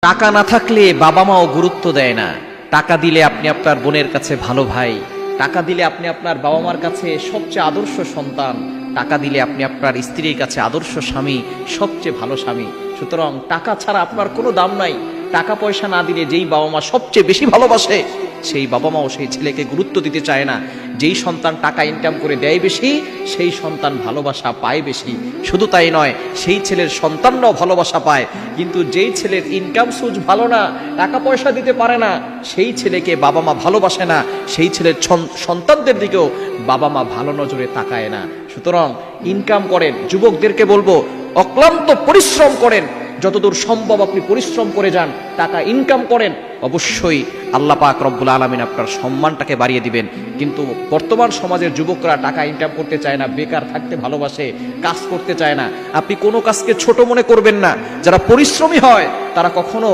টাকা না থাকলে বাবা মাও গুরুত্ব দেয় না। টাকা দিলে আপনি আপনার বোনের কাছে ভালো ভাই, টাকা দিলে আপনি আপনার বাবা মার কাছে সবচেয়ে আদর্শ সন্তান, টাকা দিলে আপনি আপনার স্ত্রীর কাছে আদর্শ স্বামী, সবচেয়ে ভালো স্বামী। সুতরাং টাকা ছাড়া আপনার কোনো দাম নাই। টাকা পয়সা না দিলে যেই বাবা মা সবচেয়ে বেশি ভালোবাসে, সেই বাবা মাও সেই ছেলেকে গুরুত্ব দিতে চায় না। যেই সন্তান টাকা ইনকাম করে দেয় বেশি, সেই সন্তান ভালোবাসা পায় বেশি। শুধু তাই নয়, সেই ছেলের সন্তানরাও ভালোবাসা পায়। কিন্তু যেই ছেলের ইনকাম সোর্স ভালো না, টাকা পয়সা দিতে পারে না, সেই ছেলেকে বাবা মা ভালোবাসে না, সেই ছেলের সন্তানদের দিকেও বাবা মা ভালো নজরে তাকায় না। সুতরাং ইনকাম করেন, যুবকদেরকে বলবো অক্লান্ত পরিশ্রম করেন, যতদূর সম্ভব আপনি পরিশ্রম করে যান, টাকা ইনকাম করেন, অবশ্যই আল্লাহ পাক রব্বুল আলামিন আপনার সম্মানটাকে বাড়িয়ে দিবেন। কিন্তু বর্তমান সমাজের যুবকরা টাকা ইনকাম করতে চায় না, বেকার থাকতে ভালোবাসে, কাজ করতে চায় না। আপনি কোনো কাজকে ছোট মনে করবেন না। যারা পরিশ্রমী হয় তারা কখনো